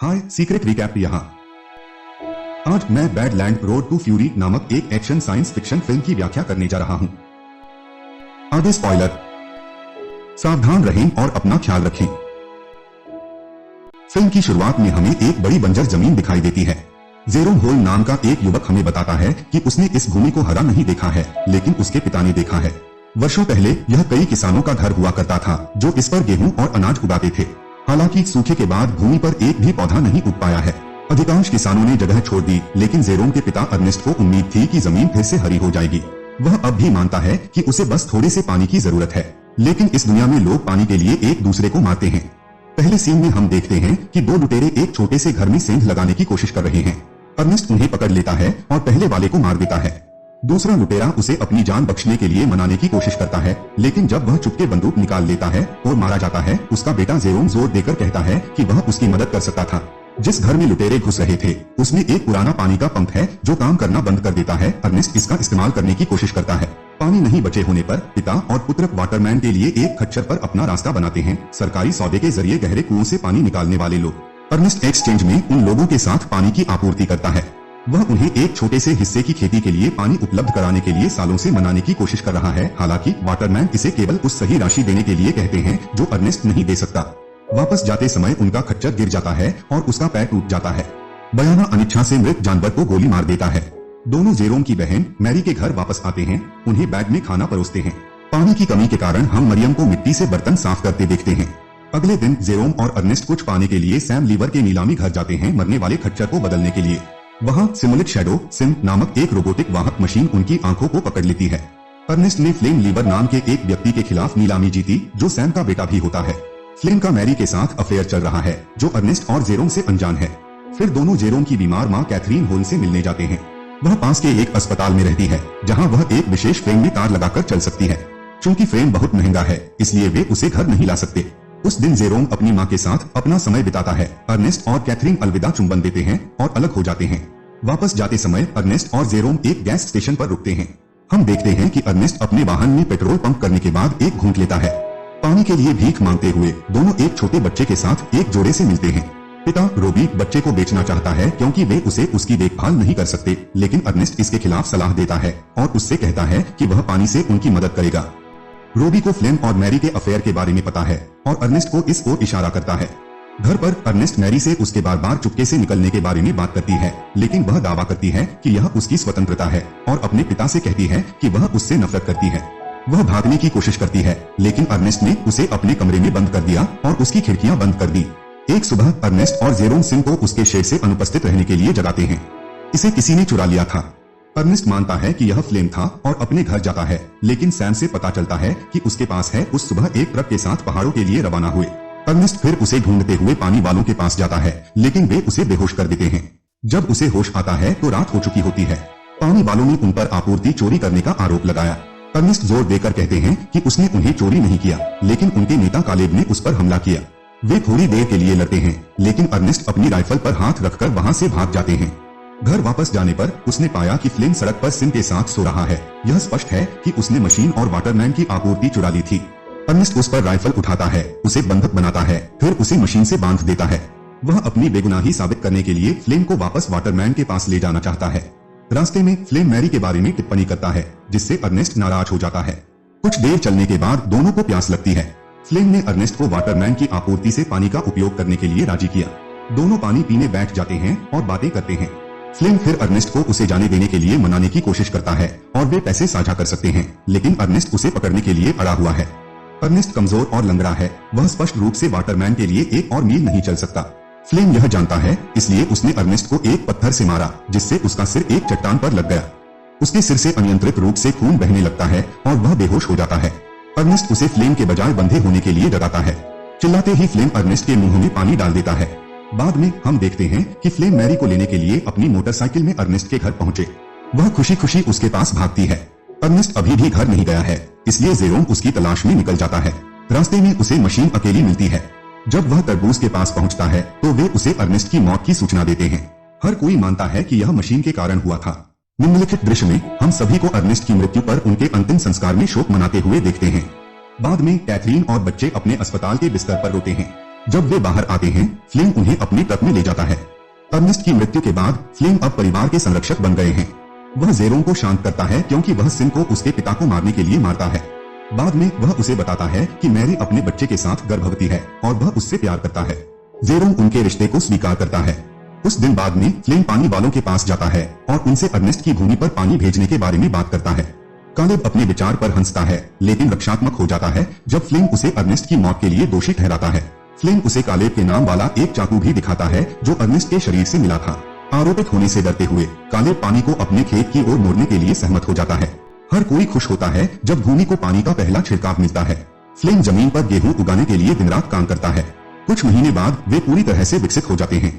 हाय secret recap यहाँ। आज मैं बैडलैंड रोड टू फ्यूरी नामक एक एक्शन साइंस फिक्शन फिल्म की व्याख्या करने जा रहा हूँ। आगे स्पॉइलर, सावधान रहें और अपना ख्याल रखें। फिल्म की शुरुआत में हमें एक बड़ी बंजर जमीन दिखाई देती है। जेरोम होल नाम का एक युवक हमें बताता है कि उसने इस भूमि को हरा नहीं देखा है, लेकिन उसके पिता ने देखा है। वर्षों पहले यह कई किसानों का घर हुआ करता था जो इस पर गेहूं और अनाज उगाते थे। हालांकि सूखे के बाद भूमि पर एक भी पौधा नहीं उग पाया है। अधिकांश किसानों ने जगह छोड़ दी, लेकिन जेरोम के पिता अर्नेस्ट को उम्मीद थी कि जमीन फिर से हरी हो जाएगी। वह अब भी मानता है कि उसे बस थोड़े से पानी की जरूरत है, लेकिन इस दुनिया में लोग पानी के लिए एक दूसरे को मारते हैं। पहले सीन में हम देखते हैं कि दो लुटेरे एक छोटे से घर में सेंध लगाने की कोशिश कर रहे हैं। अर्नेस्ट उन्हें पकड़ लेता है और पहले वाले को मार देता है। दूसरा लुटेरा उसे अपनी जान बख्शने के लिए मनाने की कोशिश करता है, लेकिन जब वह चुपके बंदूक निकाल लेता है और मारा जाता है, उसका बेटा जेरोम जोर देकर कहता है कि वह उसकी मदद कर सकता था। जिस घर में लुटेरे घुस रहे थे उसमें एक पुराना पानी का पंप है जो काम करना बंद कर देता है। अर्नेस्ट इसका इस्तेमाल करने की कोशिश करता है। पानी नहीं बचे होने पर पिता और पुत्र वाटरमैन के लिए एक खच्चर पर अपना रास्ता बनाते हैं। सरकारी सौदे के जरिए गहरे कुओं से पानी निकालने वाले लोग। अर्नेस्ट एक्सचेंज में उन लोगों के साथ पानी की आपूर्ति करता है। वह उन्हें एक छोटे से हिस्से की खेती के लिए पानी उपलब्ध कराने के लिए सालों से मनाने की कोशिश कर रहा है। हालांकि वाटरमैन इसे केवल उस सही राशि देने के लिए कहते हैं जो अर्नेस्ट नहीं दे सकता। वापस जाते समय उनका खच्चर गिर जाता है और उसका पैर टूट जाता है। बयाना अनिच्छा से मृत जानवर को गोली मार देता है। दोनों जेरोम की बहन मैरी के घर वापस आते हैं। उन्हें बैग में खाना परोसते हैं। पानी की कमी के कारण हम मरियम को मिट्टी से बर्तन साफ करते देखते हैं। अगले दिन जेरोम और अर्नेस्ट कुछ पाने के लिए सैम लीवर के नीलामी घर जाते हैं मरने वाले खच्चर को बदलने के लिए। वहाँ सिमुलेट शैडो सिम नामक एक रोबोटिक वाहक मशीन उनकी आंखों को पकड़ लेती है। अर्नेस्ट ने फ्लेम लीवर नाम के एक व्यक्ति के खिलाफ नीलामी जीती जो सैम का बेटा भी होता है। फ्लेम का मैरी के साथ अफेयर चल रहा है जो अर्नेस्ट और जेरोम से अनजान है। फिर दोनों जेरोम की बीमार माँ कैथरीन होल से मिलने जाते हैं। वह पास के एक अस्पताल में रहती है जहाँ वह एक विशेष फ्रेम में तार लगाकर चल सकती है। चूँकि फ्रेम बहुत महंगा है इसलिए वे उसे घर नहीं ला सकते। उस दिन जेरोम अपनी माँ के साथ अपना समय बिताता है। अर्नेस्ट और कैथरीन अलविदा चुंबन देते हैं और अलग हो जाते हैं। वापस जाते समय अर्नेस्ट और जेरोम एक गैस स्टेशन पर रुकते हैं। हम देखते हैं कि अर्नेस्ट अपने वाहन में पेट्रोल पंप करने के बाद एक घूंट लेता है। पानी के लिए भीख मांगते हुए दोनों एक छोटे बच्चे के साथ एक जोड़े से मिलते हैं। पिता रोबी बच्चे को बेचना चाहता है क्योंकि वे उसे उसकी देखभाल नहीं कर सकते, लेकिन अर्नेस्ट इसके खिलाफ सलाह देता है और उससे कहता है कि वह पानी से उनकी मदद करेगा। रोबी को फ्लेम और मैरी के अफेयर के बारे में पता है और अर्नेस्ट को इस ओर इशारा करता है। घर पर अर्नेस्ट मैरी से उसके बार बार चुपके से निकलने के बारे में बात करती है, लेकिन वह दावा करती है कि यह उसकी स्वतंत्रता है और अपने पिता से कहती है कि वह उससे नफरत करती है। वह भागने की कोशिश करती है, लेकिन अर्नेस्ट ने उसे अपने कमरे में बंद कर दिया और उसकी खिड़कियां बंद कर दी। एक सुबह अर्नेस्ट और जेरोम सिंह को उसके शेड से अनुपस्थित रहने के लिए जगाते हैं। इसे किसी ने चुरा लिया था। अर्नेस्ट मानता है कि यह फ्लेम था और अपने घर जाता है, लेकिन सैम से पता चलता है कि उसके पास है। उस सुबह एक ट्रक के साथ पहाड़ों के लिए रवाना हुए। अर्नेस्ट फिर उसे ढूंढते हुए पानी वालों के पास जाता है, लेकिन वे उसे बेहोश कर देते हैं। जब उसे होश आता है तो रात हो चुकी होती है। पानी वालों ने उन पर आपूर्ति चोरी करने का आरोप लगाया। अर्नेस्ट जोर देकर कहते हैं कि उसने उन्हें चोरी नहीं किया, लेकिन उनके नेता कालेब ने उस पर हमला किया। वे थोड़ी देर के लिए लड़ते हैं, लेकिन अर्नेस्ट अपनी राइफल पर हाथ रखकर वहां से भाग जाते हैं। घर वापस जाने पर उसने पाया कि फ्लेम सड़क पर सिम के साथ सो रहा है। यह स्पष्ट है कि उसने मशीन और वाटरमैन की आपूर्ति चुरा ली थी। अर्नेस्ट उस पर राइफल उठाता है, उसे बंधक बनाता है, फिर उसे मशीन से बांध देता है। वह अपनी बेगुनाही साबित करने के लिए फ्लेम को वापस वाटरमैन के पास ले जाना चाहता है। रास्ते में फ्लेम मैरी के बारे में टिप्पणी करता है, जिससे अर्नेस्ट नाराज हो जाता है। कुछ देर चलने के बाद दोनों को प्यास लगती है। फ्लेम ने अर्नेस्ट को वाटरमैन की आपूर्ति से पानी का उपयोग करने के लिए राजी किया। दोनों पानी पीने बैठ जाते हैं और बातें करते हैं। फ्लेम फिर अर्नेस्ट को उसे जाने देने के लिए मनाने की कोशिश करता है और वे पैसे साझा कर सकते हैं, लेकिन अर्नेस्ट उसे पकड़ने के लिए अड़ा हुआ है। अर्नेस्ट कमजोर और लंगड़ा है। वह स्पष्ट रूप से वाटरमैन के लिए एक और मील नहीं चल सकता। फ्लेम यह जानता है, इसलिए उसने अर्नेस्ट को एक पत्थर से मारा, जिससे उसका सिर एक चट्टान पर लग गया। उसके सिर से अनियंत्रित रूप से खून बहने लगता है और वह बेहोश हो जाता है। अर्नेस्ट उसे फ्लेम के बजाय बंधे होने के लिए जगाता है। चिल्लाते ही फ्लेम अर्नेस्ट के मुंह में पानी डाल देता है। बाद में हम देखते हैं कि फ्लेम मैरी को लेने के लिए अपनी मोटरसाइकिल में अर्नेस्ट के घर पहुंचे। वह खुशी खुशी उसके पास भागती है। अर्नेस्ट अभी भी घर नहीं गया है, इसलिए जेरोम उसकी तलाश में निकल जाता है। रास्ते में उसे मशीन अकेली मिलती है। जब वह तरबूज के पास पहुंचता है तो वे उसे अर्नेस्ट की मौत की सूचना देते हैं। हर कोई मानता है कि यह मशीन के कारण हुआ था। निम्नलिखित दृश्य में हम सभी को अर्नेस्ट की मृत्यु पर उनके अंतिम संस्कार में शोक मनाते हुए देखते हैं। बाद में कैथरीन और बच्चे अपने अस्पताल के बिस्तर पर रोते हैं। जब वे बाहर आते हैं, फ्लेम उन्हें अपने ट्रक में ले जाता है। अर्नेस्ट की मृत्यु के बाद फ्लेम अब परिवार के संरक्षक बन गए हैं। वह जेरोम को शांत करता है क्योंकि वह सिम को उसके पिता को मारने के लिए मारता है। बाद में वह उसे बताता है कि मैरी अपने बच्चे के साथ गर्भवती है और वह उससे प्यार करता है। जेरोम उनके रिश्ते को स्वीकार करता है। उस दिन बाद में फ्लेम पानी वालों के पास जाता है और उनसे अर्नेस्ट की भूमि पर पानी भेजने के बारे में बात करता है। कालेब अपने विचार पर हंसता है लेकिन रक्षात्मक हो जाता है जब फ्लेम उसे अर्नेस्ट की मौत के लिए दोषी ठहराता है। फ्लेम उसे कालेब के नाम वाला एक चाकू भी दिखाता है जो अर्नेस्ट के शरीर से मिला था। आरोपित होने से डरते हुए कालेब पानी को अपने खेत की ओर मोड़ने के लिए सहमत हो जाता है। हर कोई खुश होता है जब भूमि को पानी का पहला छिड़काव मिलता है। फ्लेम जमीन पर गेहूं उगाने के लिए दिन रात काम करता है। कुछ महीने बाद वे पूरी तरह से विकसित हो जाते हैं।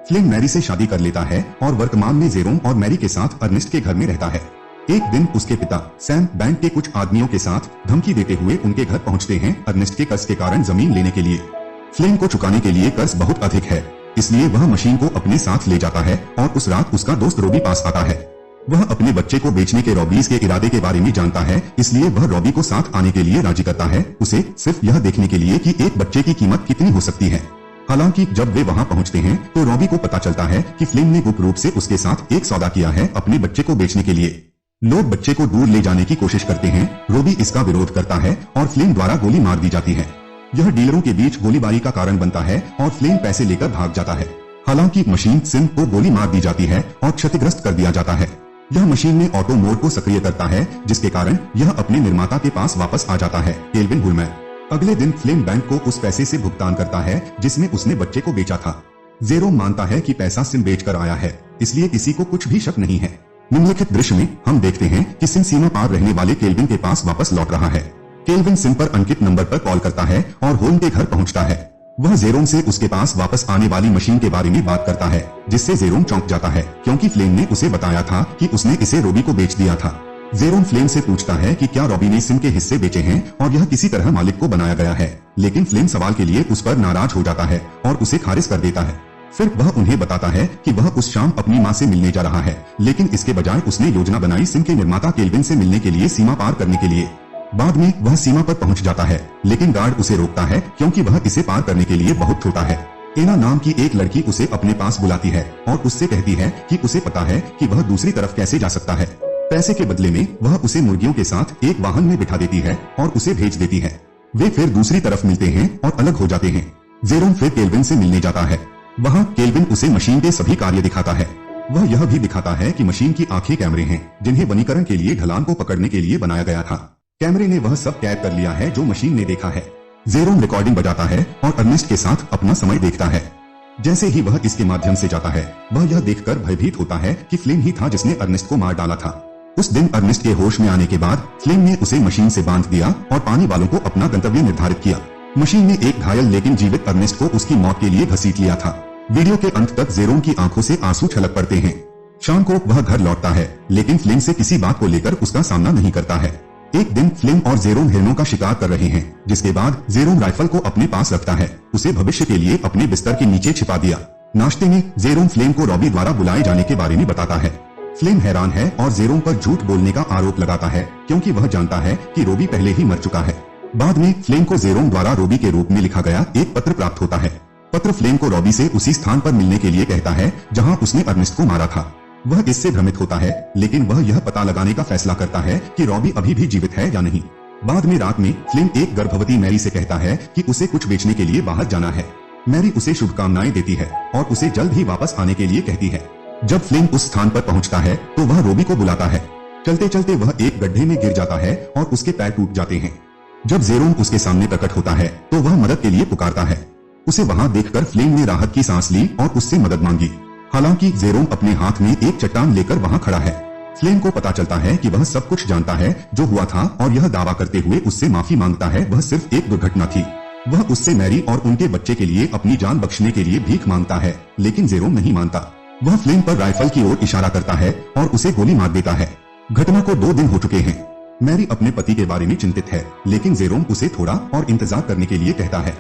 फ्लेम मैरी से शादी कर लेता है और वर्तमान में जेरोम और मैरी के साथ अर्नेस्ट के घर में रहता है। एक दिन उसके पिता सैम बैंक के कुछ आदमियों के साथ धमकी देते हुए उनके घर पहुंचते हैं अर्नेस्ट के कर्ज के कारण जमीन लेने के लिए। फ्लेम को चुकाने के लिए कर्ज बहुत अधिक है, इसलिए वह मशीन को अपने साथ ले जाता है और उस रात उसका दोस्त रॉबी पास आता है। वह अपने बच्चे को बेचने के रॉबीज के इरादे के बारे में जानता है, इसलिए वह रॉबी को साथ आने के लिए राजी करता है, उसे सिर्फ यह देखने के लिए कि एक बच्चे की कीमत कितनी हो सकती है। हालांकि जब वे वहां पहुंचते हैं तो रॉबी को पता चलता है कि फ्लेम ने गुप्त रूप से उसके साथ एक सौदा किया है अपने बच्चे को बेचने के लिए। लोग बच्चे को दूर ले जाने की कोशिश करते हैं, रॉबी इसका विरोध करता है और फ्लेम द्वारा गोली मार दी जाती है। यह डीलरों के बीच गोलीबारी का कारण बनता है और फ्लेम पैसे लेकर भाग जाता है। हालांकि मशीन सिम को गोली मार दी जाती है और क्षतिग्रस्त कर दिया जाता है। यह मशीन में ऑटो मोड को सक्रिय करता है जिसके कारण यह अपने निर्माता के पास वापस आ जाता है, केल्विन हुलमैन। अगले दिन फ्लेम बैंक को उस पैसे से भुगतान करता है जिसमें उसने बच्चे को बेचा था। जेरोम मानता है कि पैसा सिम बेचकर आया है, इसलिए किसी को कुछ भी शक नहीं है। निम्नलिखित दृश्य में हम देखते हैं कि सिम सीमा पार रहने वाले केल्विन के पास वापस लौट रहा है। केल्विन सिम पर अंकित नंबर पर कॉल करता है और होल्म के घर पहुंचता है। वह जेरोम से उसके पास वापस आने वाली मशीन के बारे में बात करता है, जिससे जेरोम चौंक जाता है क्योंकि फ्लेम ने उसे बताया था कि उसने इसे रॉबी को बेच दिया था। जेरोम फ्लेम से पूछता है कि क्या रॉबी ने सिम के हिस्से बेचे हैं और यह किसी तरह मालिक को बनाया गया है, लेकिन फ्लेम सवाल के लिए उस पर नाराज हो जाता है और उसे खारिज कर देता है। फिर वह उन्हें बताता है कि वह उस शाम अपनी मां से मिलने जा रहा है, लेकिन इसके बजाय उसने योजना बनाई सिम के निर्माता केल्विन से मिलने के लिए सीमा पार करने के लिए। बाद में वह सीमा पर पहुंच जाता है, लेकिन गार्ड उसे रोकता है क्योंकि वह इसे पार करने के लिए बहुत छोटा है। एना नाम की एक लड़की उसे अपने पास बुलाती है और उससे कहती है कि उसे पता है कि वह दूसरी तरफ कैसे जा सकता है। पैसे के बदले में वह उसे मुर्गियों के साथ एक वाहन में बिठा देती है और उसे भेज देती है। वे फिर दूसरी तरफ मिलते हैं और अलग हो जाते हैं। जेरोम फिर केल्विन से मिलने जाता है। वहाँ केल्विन उसे मशीन के सभी कार्य दिखाता है। वह यह भी दिखाता है कि मशीन की आंखें कैमरे हैं जिन्हें वनीकरण के लिए ढलान को पकड़ने के लिए बनाया गया था। कैमरे ने वह सब कैद कर लिया है जो मशीन ने देखा है। जेरोम रिकॉर्डिंग बजाता है और अर्नेस्ट के साथ अपना समय देखता है। जैसे ही वह इसके माध्यम से जाता है, वह यह देखकर भयभीत होता है कि फ्लेम ही था जिसने अर्नेस्ट को मार डाला था। उस दिन अर्नेस्ट के होश में आने के बाद फ्लेम ने उसे मशीन से बांध दिया और पानी वालों को अपना गंतव्य निर्धारित किया। मशीन ने एक घायल लेकिन जीवित अर्नेस्ट को उसकी मौत के लिए घसीट लिया था। वीडियो के अंत तक जेरोम की आंखों से आंसू छलक पड़ते हैं। शाम को वह घर लौटता है, लेकिन फ्लेम से किसी बात को लेकर उसका सामना नहीं करता है। एक दिन फ्लेम और जेरोम हिरणों का शिकार कर रहे हैं, जिसके बाद जेरोम राइफल को अपने पास रखता है। उसे भविष्य के लिए अपने बिस्तर के नीचे छिपा दिया। नाश्ते में जेरोम फ्लेम को रॉबी द्वारा बुलाए जाने के बारे में बताता है। फ्लेम हैरान है और जेरोम पर झूठ बोलने का आरोप लगाता है क्योंकि वह जानता है कि रॉबी पहले ही मर चुका है। बाद में फ्लेम को जेरोम द्वारा रॉबी के रूप में लिखा गया एक पत्र प्राप्त होता है। पत्र फ्लेम को रॉबी से उसी स्थान पर मिलने के लिए कहता है जहां उसने अर्नेस्ट को मारा था। वह इससे भ्रमित होता है, लेकिन वह यह पता लगाने का फैसला करता है कि रॉबी अभी भी जीवित है या नहीं। बाद में रात में फ्लेम एक गर्भवती मैरी से कहता है कि उसे कुछ बेचने के लिए बाहर जाना है। मैरी उसे शुभकामनाएं देती है और उसे जल्द ही वापस आने के लिए कहती है। जब फ्लेम उस स्थान पर पहुंचता है तो वह रॉबी को बुलाता है। चलते चलते वह एक गड्ढे में गिर जाता है और उसके पैर टूट जाते हैं। जब जेरोम उसके सामने प्रकट होता है तो वह मदद के लिए पुकारता है। उसे वहां देखकर फ्लेम ने राहत की सांस ली और उससे मदद मांगी। हालांकि जेरोम अपने हाथ में एक चट्टान लेकर वहां खड़ा है। फ्लेम को पता चलता है कि वह सब कुछ जानता है जो हुआ था और यह दावा करते हुए उससे माफी मांगता है वह सिर्फ एक दुर्घटना थी। वह उससे मैरी और उनके बच्चे के लिए अपनी जान बख्शने के लिए भीख मांगता है, लेकिन जेरोम नहीं मानता। वह फ्लेम पर राइफल की ओर इशारा करता है और उसे गोली मार देता है। घटना को 2 दिन हो चुके हैं। मैरी अपने पति के बारे में चिंतित है, लेकिन जेरोम उसे थोड़ा और इंतजार करने के लिए कहता है।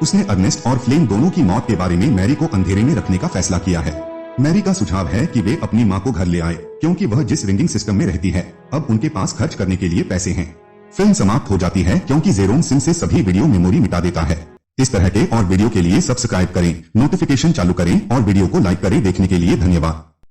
उसने अर्नेस्ट और फ्लेम दोनों की मौत के बारे में मैरी को अंधेरे में रखने का फैसला किया है। मैरी का सुझाव है कि वे अपनी मां को घर ले आए क्योंकि वह जिस रिंगिंग सिस्टम में रहती है अब उनके पास खर्च करने के लिए पैसे हैं। फिल्म समाप्त हो जाती है क्योंकि जेरोम सिम से सभी वीडियो मेमोरी मिटा देता है। इस तरह के और वीडियो के लिए सब्सक्राइब करें, नोटिफिकेशन चालू करें और वीडियो को लाइक करें। देखने के लिए धन्यवाद।